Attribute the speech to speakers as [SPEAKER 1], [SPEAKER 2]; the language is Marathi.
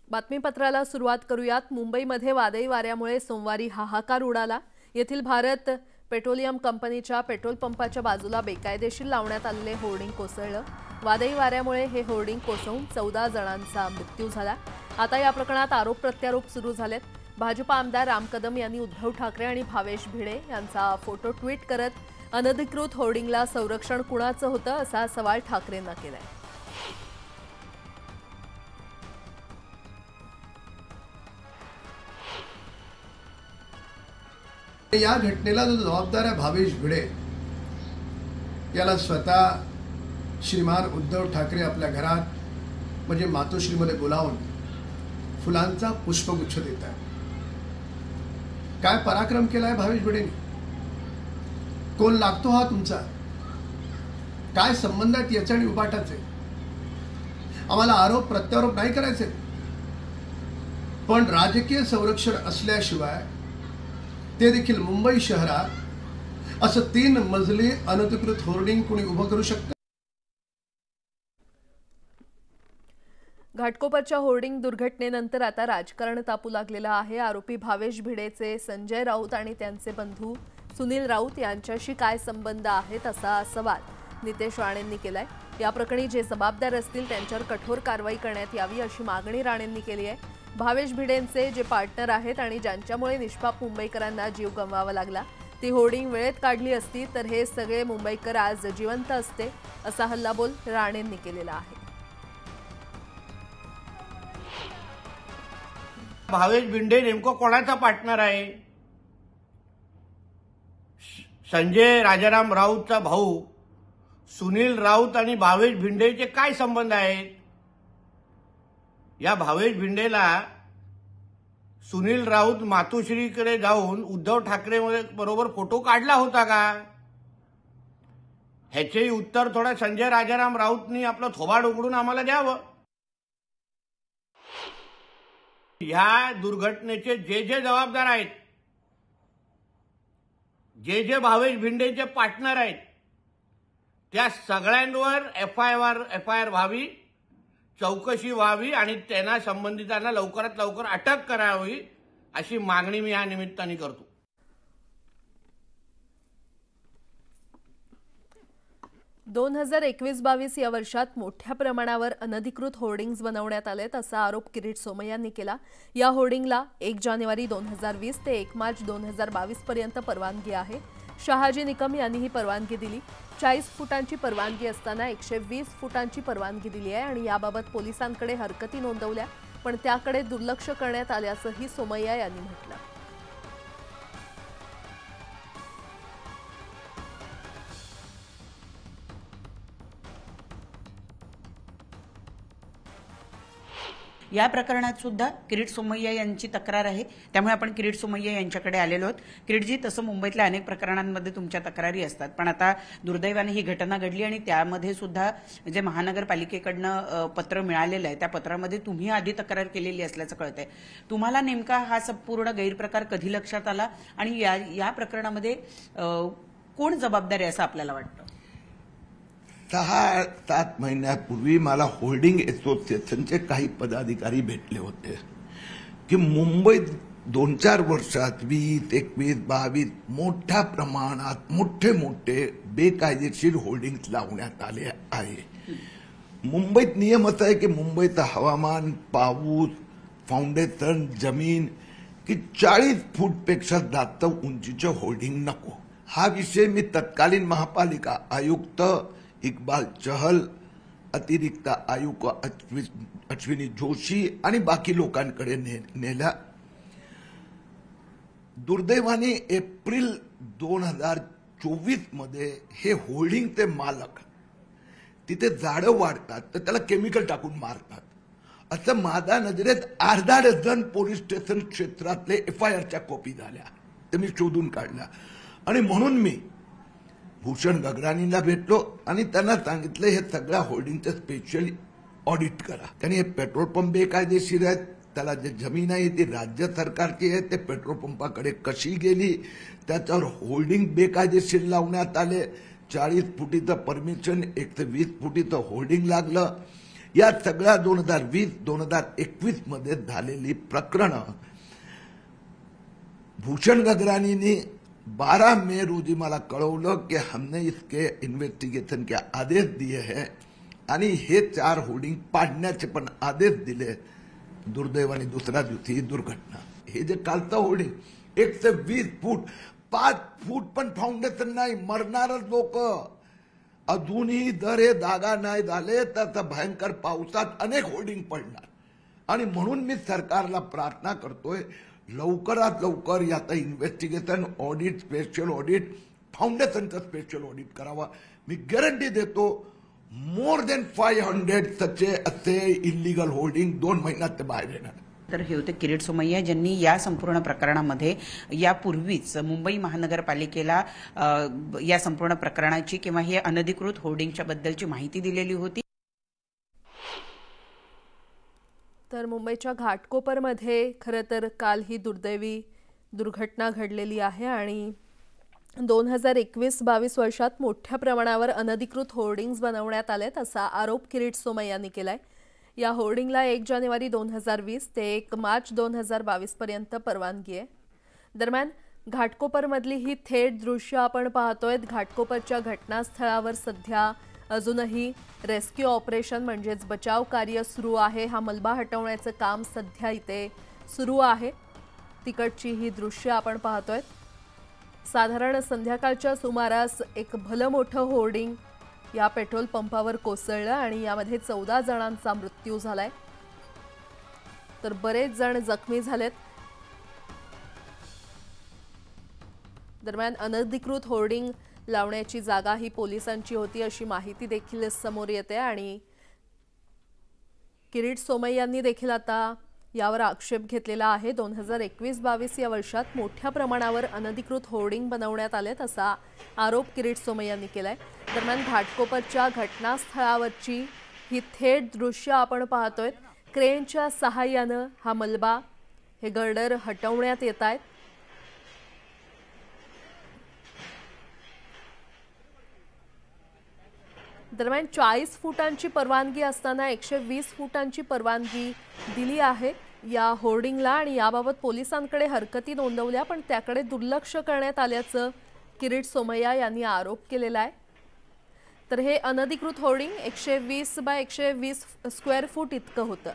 [SPEAKER 1] बातमीपत्राला सुरुवात करूयात। मुंबईमध्ये वादळी वाऱ्यामुळे सोमवारी हाहाकार उडाला। येथील भारत पेट्रोलियम कंपनीच्या पेट्रोल पंपाच्या बाजूला बेकायदेशीर लावण्यात आलेले होर्डिंग कोसळलं। वादळी वाऱ्यामुळे हे होर्डिंग कोसळून 14 जणांचा मृत्यू झाला। आता या प्रकरणात आरोप प्रत्यारोप सुरू झालेत। भाजप आमदार राम कदम यांनी उद्धव ठाकरे आणि भावेश भिडे यांचा फोटो ट्विट करत अनधिकृत होर्डिंगला संरक्षण कुणाचं होतं असा सवाल ठाकरेंना केलाय।
[SPEAKER 2] या घटनेला जो जबाबदार आहे भावेश भिडे याला स्वतः श्रीमान उद्धव ठाकरे आपल्या घरात म्हणजे मातोश्रीमध्ये बोलावून फुलांचा पुष्पगुच्छ देत आहे। काय पराक्रम केलाय भावेश भिडेंनी? कोण लागतो हा तुमचा? काय संबंध आहेत याचे आणि उबाटाचे? आम्हाला आरोप प्रत्यारोप नाही करायचे, पण राजकीय संरक्षण असल्याशिवाय ते देखील मुंबई शहरात असं 3 मजली अनधिकृत होर्डिंग कोणी उभं करू शकतं?
[SPEAKER 1] घाटकोपरच्या होर्डिंग दुर्घटनेनंतर आता राजकारण तापू लागलेलं आहे। आरोपी भावेश भिडेचे संजय राऊत आणि त्यांचे बंधू सुनील राऊत यांच्याशी काय संबंध आहेत असा सवाल नितेश राणेंनी केलाय। या प्रकरणी जे जबाबदार असतील त्यांच्यावर कठोर कारवाई करण्यात यावी अशी मागणी राणेंनी केली आहे। भावेश भिडेंचे जे पार्टनर आहेत आणि ज्यांच्यामुळे निष्पाप मुंबईकरांना जीव गमवावा लागला ती होर्डिंग वेळेत काढली असती तर हे सगळे मुंबईकर आज जिवंत असते असा हल्लाबोल राणेंनी केलेला आहे।
[SPEAKER 3] भावेश भिडे नेमकं कोणाचा पार्टनर आहे? संजय राजाराम राऊतचा भाऊ सुनील राऊत आणि भावेश भिडेचे काय संबंध आहेत? या भावेश भिडेला सुनील राऊत मातोश्रीकडे जाऊन उद्धव ठाकरे बरोबर फोटो काढला होता का? ह्याचेही उत्तर थोडा संजय राजाराम राऊतनी आपलं थोबाड उघडून आम्हाला द्यावं। ह्या दुर्घटनेचे जे जबाबदार आहेत, जे भावेश भिडेचे पार्टनर आहेत, त्या सगळ्यांवर एफआयआर व्हावी, चौकशी व्हावी आणि त्यांना संबंधितांना लवकरात लवकर अटक करावी अशी मागणी मी या निमित्ताने करतो।
[SPEAKER 1] 2021-22 या वर्षात मोठ्या प्रमाणावर अनधिकृत होर्डिंग्स बनवण्यात आलेत असा आरोप किरीट सोमय्यांनी केला। या होर्डिंगला 1 जानेवारी 2020 ते 1 मार्च 2022 पर्यंत परवानगी आहे। शहाजी निकम यांनी ही परवानगी दिली। 40 फुटांची परवानगी असताना 120 फुटांची परवानगी दिली आहे आणि याबाबत पोलिसांकडे हरकती नोंदवल्या, पण त्याकडे दुर्लक्ष करण्यात आल्याचंही सोमय्या यांनी म्हटलं।
[SPEAKER 4] या प्रकरणात सुद्धा किरीट सोमय्या यांची तक्रार आहे, त्यामुळे आपण किरीट सोमय्या यांच्याकडे आलेलो आहोत। किरीटजी, तसं मुंबईतल्या अनेक प्रकरणांमध्ये तुमच्या तक्रारी असतात, पण आता दुर्दैवाने ही घटना घडली आणि त्यामध्ये सुद्धा जे महानगरपालिकेकडनं पत्र मिळालेलं आहे त्या पत्रामध्ये तुम्ही आधी तक्रार केलेली असल्याचं कळतंय। तुम्हाला नेमका हा संपूर्ण गैरप्रकार कधी लक्षात आला आणि या प्रकरणामध्ये कोण जबाबदार आहे असं आपल्याला वाटतं?
[SPEAKER 5] 6-7 महिन्यापूर्वी मला होल्डिंग असोसिएशनचे काही पदाधिकारी भेटले होते की मुंबईत 2-4 वर्षात 20, 21, 22 मोठ्या प्रमाणात मोठे बेकायदेशीर होल्डिंग लावण्यात आले आहे। मुंबईत नियम असा आहे की मुंबईचं हवामान, पाऊस, फाउंडेशन, जमीन की 40 फूटपेक्षा जास्त उंचीचे होल्डिंग नको। हा विषय मी तत्कालीन महापालिका आयुक्त इकबाल चहल, अतिरिक्त आयुक्त अश्विनी जोशी आणि बाकी लोकांकडे नेला। दुर्दैवाने एप्रिल 2024 मध्ये हे होल्डिंगचे मालक तिथे झाडं वाढतात तर त्याला केमिकल टाकून मारतात असं माझ्या नजरेत अर्धा डझन पोलीस स्टेशन क्षेत्रातले एफआयआरच्या कॉपी झाल्या, ते मी शोधून काढल्या आणि म्हणून मी भूषण गगरानीला भेटलो आणि त्यांना सांगितलं हे सगळ्या होल्डिंगचं स्पेशल ऑडिट करा। त्यांनी हे पेट्रोल पंप बेकायदेशीर आहेत, त्याला जे जमीन आहे ती राज्य सरकारची आहे, ते पेट्रोल पंपाकडे कशी गेली, त्याच्यावर होल्डिंग बेकायदेशीर लावण्यात आले, 40 फुटीचं परमिशन 120 फुटीचं होल्डिंग लागलं। या सगळ्या 2020-2021 मध्ये झालेली प्रकरणं भूषण गगरानीने 12 मई रोजी मला कळवलं की हमने इसके इन्व्हेस्टिगेशन के आदेश दिए हैं आणि हे 4 होर्डिंग पाडण्याचे पण आदेश दिले। दुर्दैवाने दुसऱ्या दिवशी ही दुर्घटना। हे जे कालचं होर्डिंग 120 फूट 5 फूट पण फाउंडेशन नाही, मरणारच लोक अजूनही जर हे जागा नाही झाले तर भयंकर पावसात अनेक होर्डिंग पडणार। आणि म्हणून मी सरकारला प्रार्थना करतोय लवकरात लवकर याचं इन्व्हेस्टिगेशन ऑडिट, स्पेशल ऑडिट, फाउंडेशनचं स्पेशल ऑडिट करावा। मी गॅरंटी देतो मोर दॅन 500 सचे असे इलिगल होर्डिंग 2 महिन्यात ते बाहेर येणार।
[SPEAKER 4] तर हे होते किरीट सोमय्या ज्यांनी या संपूर्ण प्रकरणामध्ये यापूर्वीच मुंबई महानगरपालिकेला या संपूर्ण प्रकरणाची किंवा हे अनधिकृत होर्डिंगच्या बद्दलची माहिती दिलेली होती।
[SPEAKER 1] तर मुंबईच्या घाटकोपरमध्ये खरं तर काल ही दुर्दैवी दुर्घटना घडलेली आहे आणि 2021-22 वर्षात मोठ्या प्रमाणावर अनधिकृत होर्डिंग्स बनवण्यात आलेत असा आरोप किरीट सोमय्यांनी केलाय। या होर्डिंगला 1 जानेवारी 2020 ते 1 मार्च 2022 पर्यंत परवानगी आहे। दरम्यान घाटकोपरमधली ही थेट दृश्य आपण पाहतोय। घाटकोपरच्या घटनास्थळावर सध्या अजूनही रेस्क्यू ऑपरेशन म्हणजेच बचाव कार्य सुरू आहे। हा मलबा हटवण्याचं काम सध्या इथे सुरू आहे। तिकडची ही दृश्य आपण पाहतोय। साधारण संध्याकाळच्या सुमारास एक भलं मोठं होर्डिंग या पेट्रोल पंपावर कोसळलं आणि यामध्ये 14 जणांचा मृत्यू झालाय, तर बरेच जण जखमी झालेत। दरम्यान अनधिकृत होर्डिंग लावण्याची जागा ही पोलिसांची होती अशी माहिती देखील समोर येते आणि किरीट सोमय्यांनी देखील आता यावर आक्षेप घेतलेला आहे। 2021-22 या वर्षात मोठ्या प्रमाणावर अनधिकृत होर्डिंग बनवण्यात आलेत असा आरोप किरीट सोमय्यांनी केलाय। दरम्यान घाटकोपरच्या घटनास्थळावरची ही थेट दृश्य आपण पाहतोय। क्रेनच्या सहाय्यानं हा मलबा हे गर्डर हटवण्यात येत आहेत। दरम्यान 40 फुटांची परवानगी असताना 120 फुटांची परवानगी दिली आहे या होर्डिंगला आणि याबाबत पोलिसांकडे हरकती नोंदवल्या पण त्याकडे दुर्लक्ष करण्यात आल्याचं किरीट सोमय्या यांनी आरोप केलेला आहे। तर हे अनधिकृत होर्डिंग 120 बाय 120 स्क्वेअर फूट इतकं होतं।